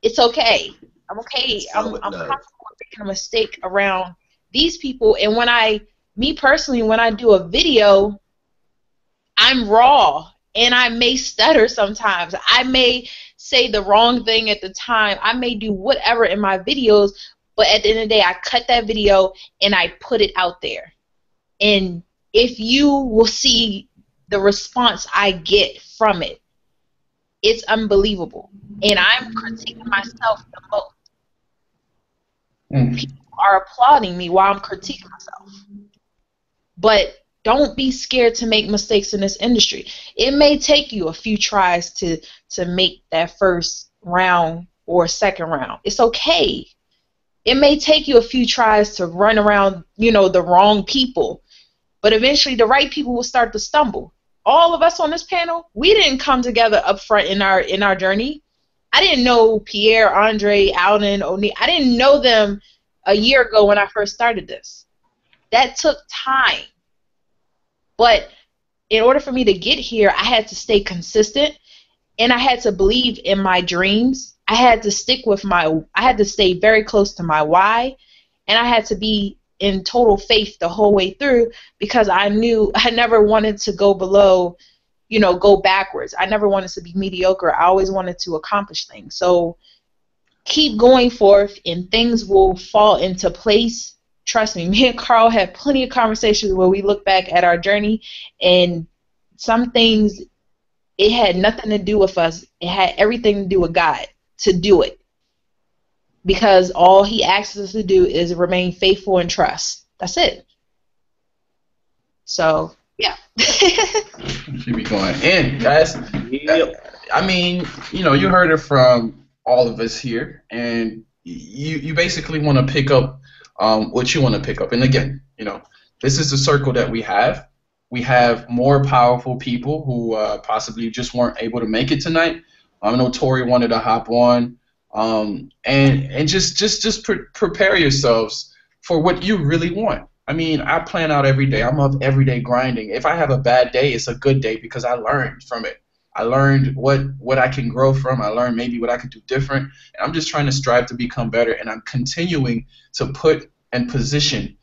Speaker 5: It's okay. I'm okay. I'm comfortable making a mistake around these people. And me personally, when I do a video, I'm raw and I may stutter sometimes. I may say the wrong thing at the time. I may do whatever in my videos, but at the end of the day, I cut that video and I put it out there. And if you will see the response I get from it, it's unbelievable. And I'm critiquing myself the most. People are applauding me while I'm critiquing myself. But don't be scared to make mistakes in this industry. It may take you a few tries to make that first round or second round. It's okay. It may take you a few tries to run around, you know, the wrong people. But eventually the right people will start to stumble. All of us on this panel, we didn't come together up front in our journey. I didn't know Pierre, Andre, Alden, O'Neal. I didn't know them a year ago when I first started this. That took time. But in order for me to get here, I had to stay consistent, and I had to believe in my dreams. I had to I had to stay very close to my why, and I had to be in total faith the whole way through, because I knew I never wanted to go below, you know, go backwards. I never wanted to be mediocre. I always wanted to accomplish things. So keep going forth and things will fall into place. Trust me and Carl had plenty of conversations where we look back at our journey, and some things, it had nothing to do with us. It had everything to do with God to do it. Because all he asks us to do is remain faithful and trust. That's it. So, yeah.
Speaker 1: Should be going in, guys.
Speaker 6: Yep.
Speaker 1: I mean, you know, you heard it from all of us here, and you basically want to pick up what you want to pick up. And again, you know, this is the circle that we have. We have more powerful people who possibly just weren't able to make it tonight. I know Tori wanted to hop on. And just prepare yourselves for what you really want. I mean, I plan out every day. I'm up every day grinding. If I have a bad day, it's a good day because I learned from it. I learned what I can grow from. I learned maybe what I could do different. And I'm just trying to strive to become better. And I'm continuing to put and position,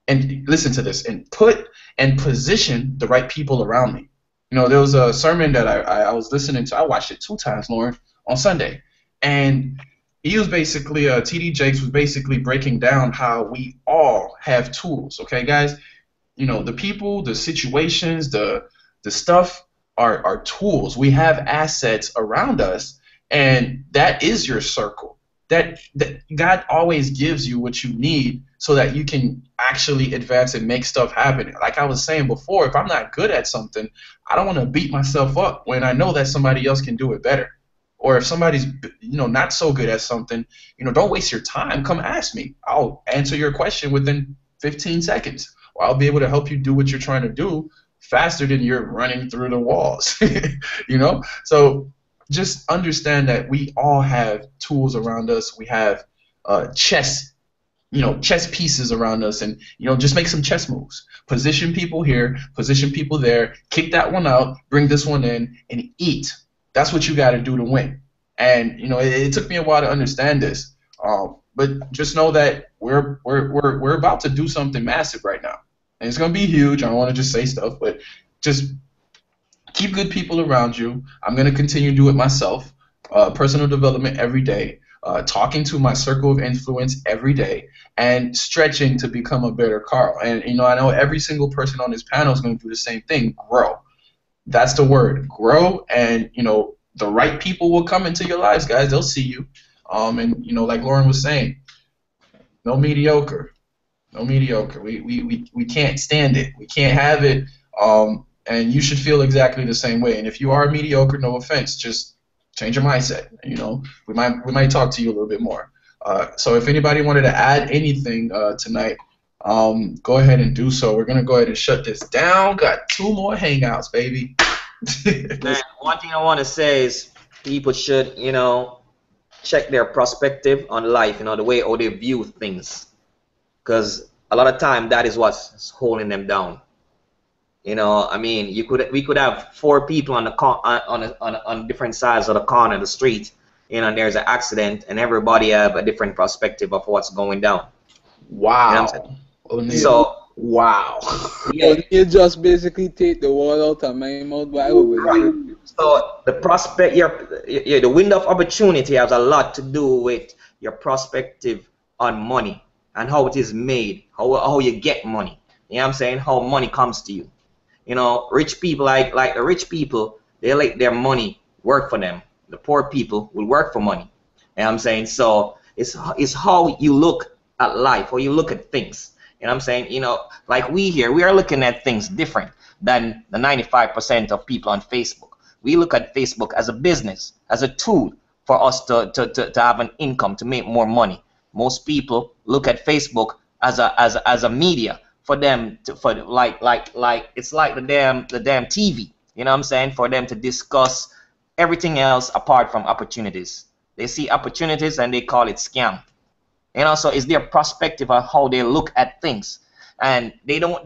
Speaker 1: and listen to this, and put and position the right people around me. You know, there was a sermon that I was listening to. I watched it 2 times, Lauren, on Sunday. And he was basically, T.D. Jakes was basically breaking down how we all have tools, okay, guys? You know, the people, the situations, the stuff are tools. We have assets around us, and that is your circle. That God always gives you what you need so that you can actually advance and make stuff happen. Like I was saying before, if I'm not good at something, I don't want to beat myself up when I know that somebody else can do it better. Or if somebody's, you know, not so good at something, you know, don't waste your time. Come ask me. I'll answer your question within 15 seconds. Or I'll be able to help you do what you're trying to do faster than you're running through the walls. You know? So just understand that we all have tools around us. We have chess pieces around us, and, you know, just make some chess moves. Position people here, position people there, kick that one out, bring this one in, and eat. That's what you got to do to win. And, you know, it took me a while to understand this. But just know that we're about to do something massive right now. And it's going to be huge. I don't want to just say stuff, but just keep good people around you. I'm going to continue to do it myself. Personal development every day. Talking to my circle of influence every day. And stretching to become a better Carl. And, you know, I know every single person on this panel is going to do the same thing. Grow. That's the word, grow, and, you know, the right people will come into your lives, guys. They'll see you. And, you know, like Lauren was saying, no mediocre. No mediocre. We can't stand it. We can't have it. And you should feel exactly the same way. And if you are mediocre, no offense, just change your mindset. You know, we might talk to you a little bit more. So if anybody wanted to add anything tonight, go ahead and do so. We're gonna go ahead and shut this down. Got 2 more hangouts, baby.
Speaker 4: Man, one thing I want to say is people should, check their perspective on life, the way how they view things, because a lot of time that is what's holding them down. I mean, we could have 4 people on different sides of the corner of the street, and there's an accident, and everybody have a different perspective of what's going down.
Speaker 1: Wow.
Speaker 4: So
Speaker 1: wow.
Speaker 4: Yeah.
Speaker 2: You just basically take the word out of my mouth by the way.
Speaker 4: Right. So the prospect, the window of opportunity has a lot to do with your perspective on money and how it is made, how you get money. You know what I'm saying? How money comes to you. Rich people like the rich people, they let their money work for them. The poor people will work for money. You know what I'm saying? So it's how you look at life, how you look at things. You know what I'm saying? Like we are looking at things different than the 95% of people on Facebook. We look at Facebook as a business, as a tool for us to have an income, to make more money. Most people look at Facebook as a media for them like it's like the damn TV. You know what I'm saying? For them to discuss everything else apart from opportunities. They see opportunities and they call it scam. So it's their perspective on how they look at things, and they don't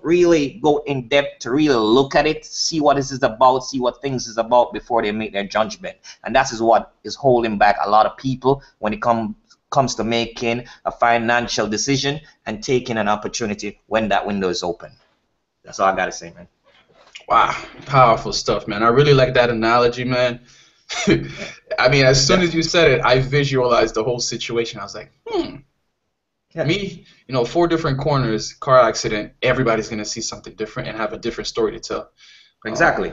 Speaker 4: really go in depth to really look at it, see what this is about, see what things is about before they make their judgment. And that is what is holding back a lot of people when it comes to making a financial decision and taking an opportunity when that window is open. That's all I gotta say, man.
Speaker 1: Wow, powerful stuff, man. I really like that analogy, man. I mean, as soon as you said it, I visualized the whole situation. I was like,
Speaker 4: Yeah.
Speaker 1: Me, 4 different corners, car accident, everybody's going to see something different and have a different story to tell.
Speaker 4: Exactly.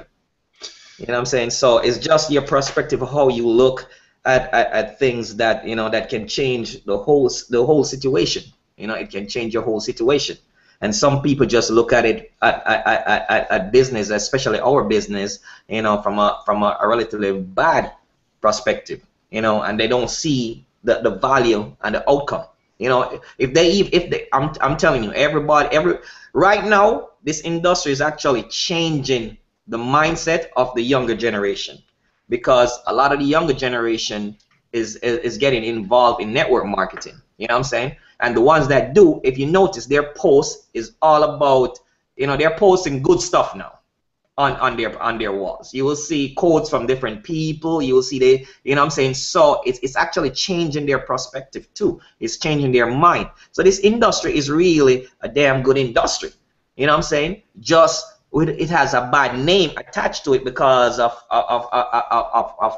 Speaker 4: You know what I'm saying? So it's just your perspective of how you look at things that, that can change the whole situation. It can change your whole situation. And some people just look at it at business, especially our business, from a relatively bad perspective, and they don't see the value and the outcome. If they, I'm telling you, right now, this industry is actually changing the mindset of the younger generation, because a lot of the younger generation is getting involved in network marketing. You know what I'm saying? And the ones that do, if you notice, their post is all about, they're posting good stuff now on their walls. You will see quotes from different people. You will see you know what I'm saying? So it's actually changing their perspective too. It's changing their mind. So this industry is really a damn good industry. You know what I'm saying? Just it has a bad name attached to it because of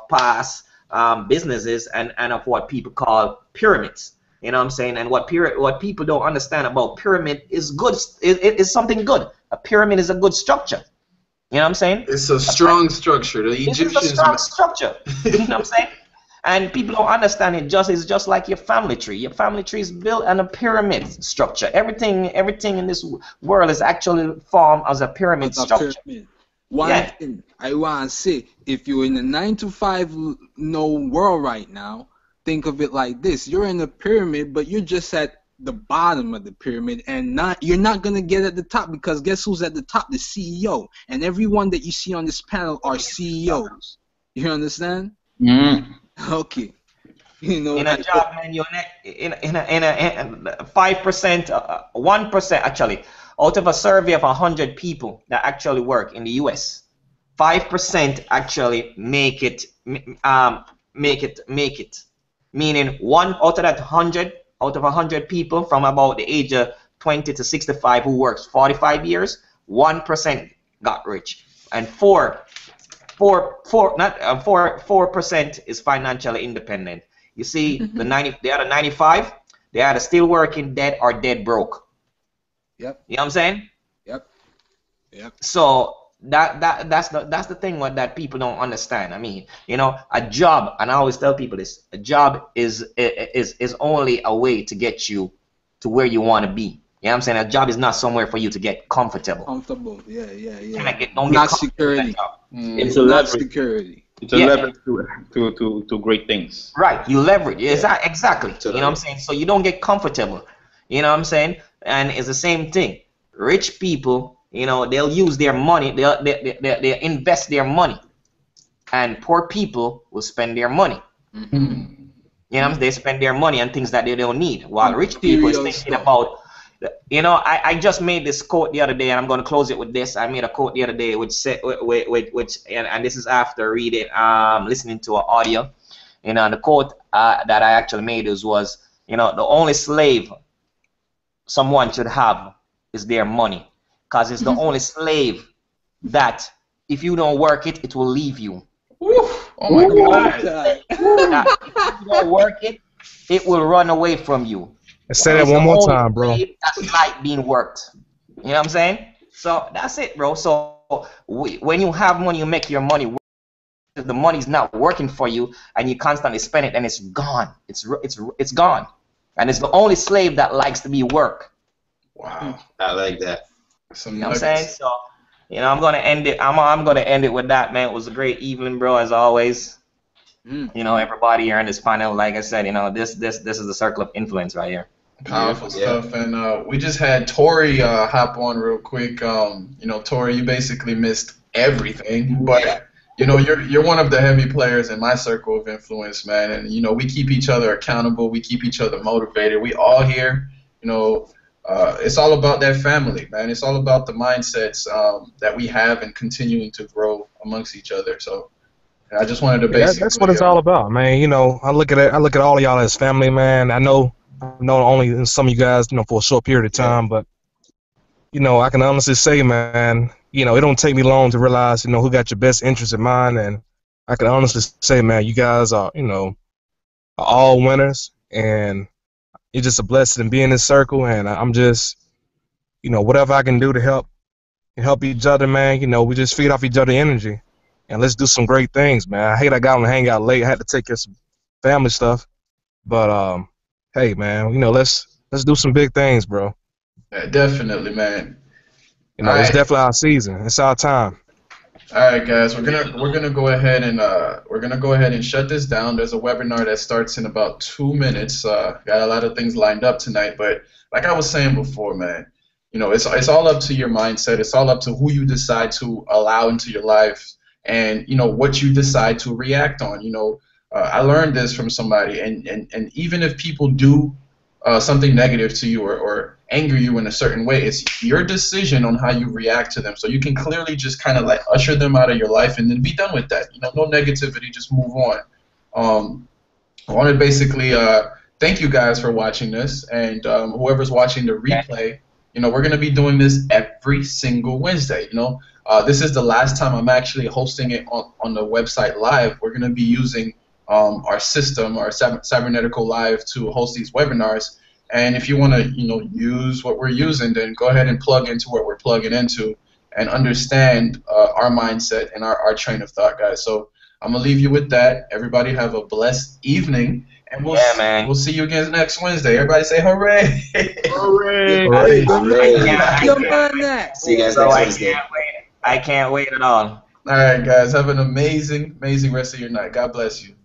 Speaker 4: past businesses and of what people call pyramids. You know what I'm saying? And what people don't understand about pyramid is good. It's something good. A pyramid is a good structure. You know what I'm saying?
Speaker 1: It's a strong structure. The Egyptians.
Speaker 4: It's a strong structure. You know what I'm saying? And people don't understand it. It's just like your family tree. Your family tree is built on a pyramid structure. Everything in this world is actually formed as a pyramid structure.
Speaker 2: One thing I want to say: if you're in a 9-to-5 world right now, think of it like this: you're in a pyramid, but you're just at the bottom of the pyramid, and you're not gonna get at the top, because guess who's at the top? The CEO. And everyone that you see on this panel are CEOs. You understand? Okay.
Speaker 4: In a job, man, you're in a 5%, 1% actually, out of a survey of 100 people that actually work in the US, 5% actually make it. Meaning one out of that 100, out of 100 people from about the age of 20 to 65 who works 45 years, 1% got rich, and 4% is financially independent. You see, the other 95, they either still working, dead, or dead broke.
Speaker 2: Yep.
Speaker 4: You know what I'm saying?
Speaker 2: Yep.
Speaker 4: So that's the thing that people don't understand. I mean, a job, and I always tell people this: a job is only a way to get you to where you want to be. You know what I'm saying? A job is not somewhere for you to get comfortable.
Speaker 2: Yeah.
Speaker 4: Don't
Speaker 2: Not
Speaker 4: get
Speaker 2: security.
Speaker 6: It's a leverage.
Speaker 2: Security.
Speaker 6: It's a leverage to great things.
Speaker 4: Right, you leverage. Exactly. You know what I'm saying? So you don't get comfortable. You know what I'm saying? And it's the same thing. Rich people, you know, they'll use their money, they invest their money, and poor people will spend their money. You know, they spend their money on things that they don't need, while rich people is thinking about. You know, I just made this quote the other day, and I'm going to close it with this. I made a quote the other day, which said, and this is after reading, listening to an audio. You know, the quote that I actually made was, you know, the only slave someone should have is their money, because it's the only slave that if you don't work it, it will leave you.
Speaker 1: Oof. Oh my God.
Speaker 4: If you don't work it, it will run away from you.
Speaker 7: Say that one more time, bro.
Speaker 4: That's like being worked. You know what I'm saying? So that's it, bro. So when you have money, you make your money work. If the money's not working for you and you constantly spend it, and it's gone. It's gone. And it's the only slave that likes to be worked.
Speaker 1: Wow.
Speaker 3: I like that.
Speaker 1: Some
Speaker 4: You know what I'm
Speaker 1: nuggets.
Speaker 4: saying? So, you know, I'm gonna end it. I'm gonna end it with that, man. It was a great evening, bro, as always. You know, everybody here in this panel, like I said, you know, this is the circle of influence right here.
Speaker 1: Powerful stuff. And we just had Tori hop on real quick. You know, Tori, you basically missed everything, but you know, you're one of the heavy players in my circle of influence, man. And you know, we keep each other accountable. We keep each other motivated. We all here, you know. It's all about that family, man. It's all about the mindsets that we have and continuing to grow amongst each other. So I just wanted to basically.
Speaker 7: That's what it's all about, man. You know, I look at all of y'all as family, man. I know only some of you guys, you know, for a short period of time, but you know, I can honestly say, man, you know, it don't take me long to realize, you know, who got your best interest in mind, and I can honestly say, man, you guys are, you know, are all winners, and it's just a blessing to be in this circle, and I'm just, you know, whatever I can do to help each other, man. You know, we just feed off each other's energy, and let's do some great things, man. I hate I got on the hangout late. I had to take care of some family stuff, but hey, man, you know, let's do some big things, bro.
Speaker 1: Yeah, definitely, man.
Speaker 7: You know, it's definitely our season. It's our time.
Speaker 1: All right, guys, we're gonna go ahead and shut this down. There's a webinar that starts in about 2 minutes. Got a lot of things lined up tonight, but like I was saying before, man, you know, it's all up to your mindset. It's all up to who you decide to allow into your life, and you know what you decide to react on. You know, I learned this from somebody, and even if people do something negative to you or anger you in a certain way, it's your decision on how you react to them. So you can clearly just kind of like usher them out of your life and then be done with that. You know, no negativity, just move on. I want to basically thank you guys for watching this, and whoever's watching the replay, you know, we're going to be doing this every single Wednesday. You know, this is the last time I'm actually hosting it on the website live. We're going to be using our system, our Cybernetical Live, to host these webinars. And if you want to, you know, use what we're using, then go ahead and plug into what we're plugging into and understand our mindset and our train of thought, guys. So I'm going to leave you with that. Everybody have a blessed evening. And we'll see you again next Wednesday. Everybody say hooray.
Speaker 7: Hooray.
Speaker 3: See you guys next Wednesday.
Speaker 4: I can't wait at all.
Speaker 1: All right, guys. Have an amazing, amazing rest of your night. God bless you.